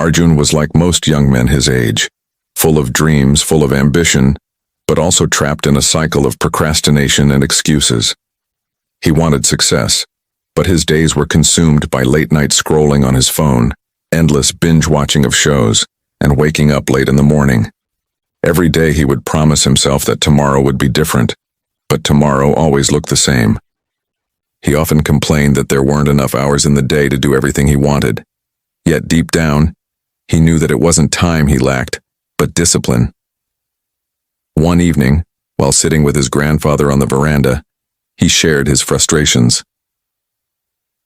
Arjun was like most young men his age, full of dreams, full of ambition, but also trapped in a cycle of procrastination and excuses. He wanted success, but his days were consumed by late-night scrolling on his phone, endless binge-watching of shows, and waking up late in the morning. Every day he would promise himself that tomorrow would be different, but tomorrow always looked the same. He often complained that there weren't enough hours in the day to do everything he wanted. Yet deep down, he knew that it wasn't time he lacked, but discipline. One evening, while sitting with his grandfather on the veranda, he shared his frustrations.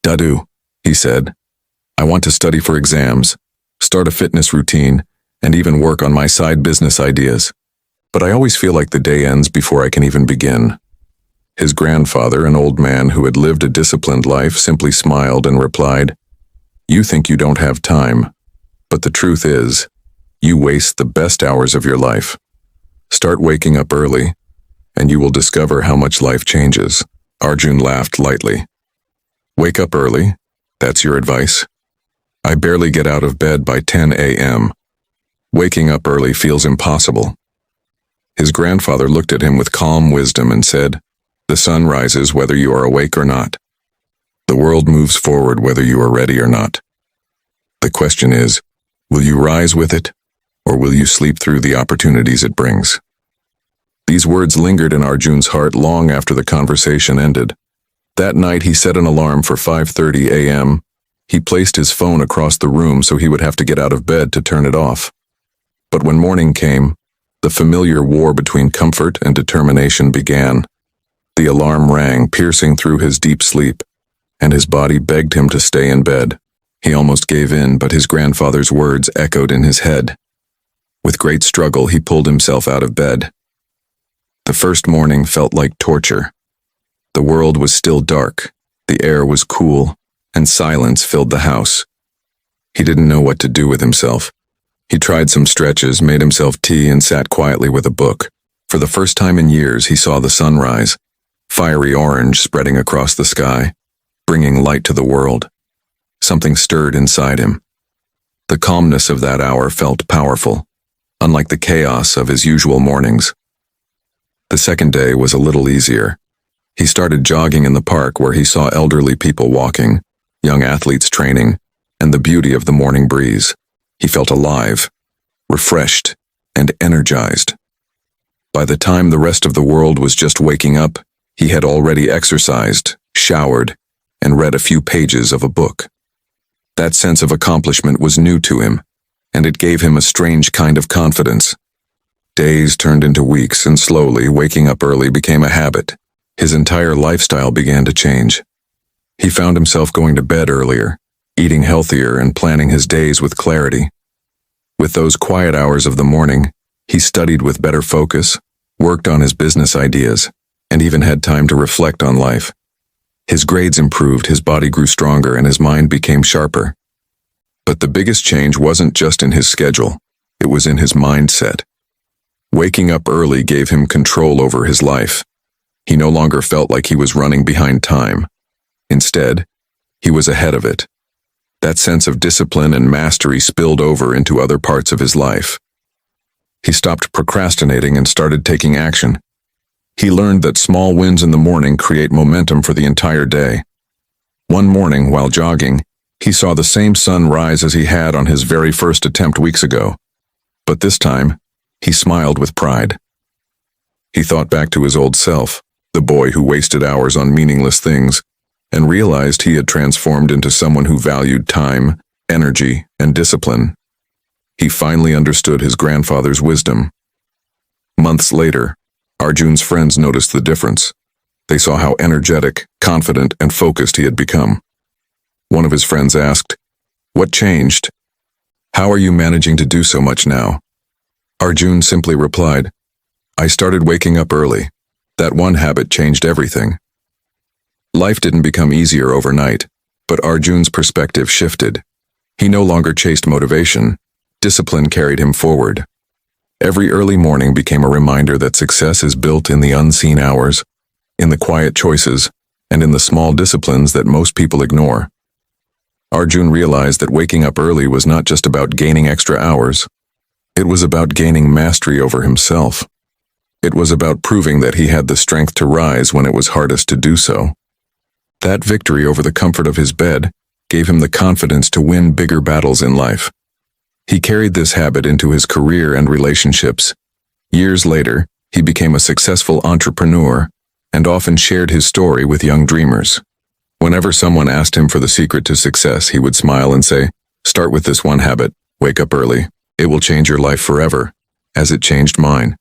"Dadu," he said, "I want to study for exams, start a fitness routine, and even work on my side business ideas. But I always feel like the day ends before I can even begin." His grandfather, an old man who had lived a disciplined life, simply smiled and replied, "You think you don't have time, but the truth is, you waste the best hours of your life. Start waking up early, and you will discover how much life changes." Arjun laughed lightly. "Wake up early? That's your advice? I barely get out of bed by 10 a.m. Waking up early feels impossible." His grandfather looked at him with calm wisdom and said, "The sun rises whether you are awake or not. The world moves forward whether you are ready or not. The question is, will you rise with it, or will you sleep through the opportunities it brings?" These words lingered in Arjun's heart long after the conversation ended. That night he set an alarm for 5:30 a.m. He placed his phone across the room so he would have to get out of bed to turn it off. But when morning came, the familiar war between comfort and determination began. The alarm rang, piercing through his deep sleep, and his body begged him to stay in bed. He almost gave in, but his grandfather's words echoed in his head. With great struggle, he pulled himself out of bed. The first morning felt like torture. The world was still dark, the air was cool, and silence filled the house. He didn't know what to do with himself. He tried some stretches, made himself tea, and sat quietly with a book. For the first time in years, he saw the sunrise, fiery orange spreading across the sky, bringing light to the world. Something stirred inside him. The calmness of that hour felt powerful, unlike the chaos of his usual mornings. The second day was a little easier. He started jogging in the park where he saw elderly people walking, young athletes training, and the beauty of the morning breeze. He felt alive, refreshed, and energized. By the time the rest of the world was just waking up, he had already exercised, showered, and read a few pages of a book. That sense of accomplishment was new to him, and it gave him a strange kind of confidence. Days turned into weeks, and slowly, waking up early became a habit. His entire lifestyle began to change. He found himself going to bed earlier, eating healthier, and planning his days with clarity. With those quiet hours of the morning, he studied with better focus, worked on his business ideas, and even had time to reflect on life. His grades improved, his body grew stronger, and his mind became sharper. But the biggest change wasn't just in his schedule, it was in his mindset. Waking up early gave him control over his life. He no longer felt like he was running behind time. Instead, he was ahead of it. That sense of discipline and mastery spilled over into other parts of his life. He stopped procrastinating and started taking action. He learned that small wins in the morning create momentum for the entire day. One morning, while jogging, he saw the same sun rise as he had on his very first attempt weeks ago. But this time, he smiled with pride. He thought back to his old self, the boy who wasted hours on meaningless things, and realized he had transformed into someone who valued time, energy, and discipline. He finally understood his grandfather's wisdom. Months later, Arjun's friends noticed the difference. They saw how energetic, confident, and focused he had become. One of his friends asked, "What changed? How are you managing to do so much now?" Arjun simply replied, "I started waking up early. That one habit changed everything." Life didn't become easier overnight, but Arjun's perspective shifted. He no longer chased motivation. Discipline carried him forward. Every early morning became a reminder that success is built in the unseen hours, in the quiet choices, and in the small disciplines that most people ignore. Arjun realized that waking up early was not just about gaining extra hours. It was about gaining mastery over himself. It was about proving that he had the strength to rise when it was hardest to do so. That victory over the comfort of his bed gave him the confidence to win bigger battles in life. He carried this habit into his career and relationships. Years later, he became a successful entrepreneur and often shared his story with young dreamers. Whenever someone asked him for the secret to success, he would smile and say, "Start with this one habit, wake up early. It will change your life forever, as it changed mine."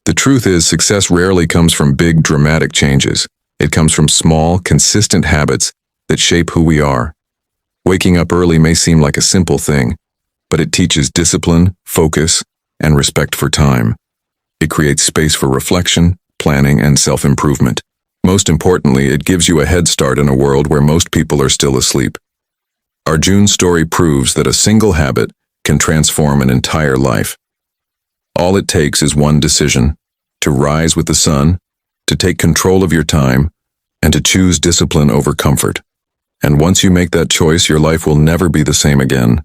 The truth is, success rarely comes from big, dramatic changes. It comes from small, consistent habits that shape who we are. Waking up early may seem like a simple thing, but it teaches discipline, focus, and respect for time. It creates space for reflection, planning, and self-improvement. Most importantly, it gives you a head start in a world where most people are still asleep. Arjun's story proves that a single habit can transform an entire life. All it takes is one decision: to rise with the sun, to take control of your time, and to choose discipline over comfort. And once you make that choice, your life will never be the same again.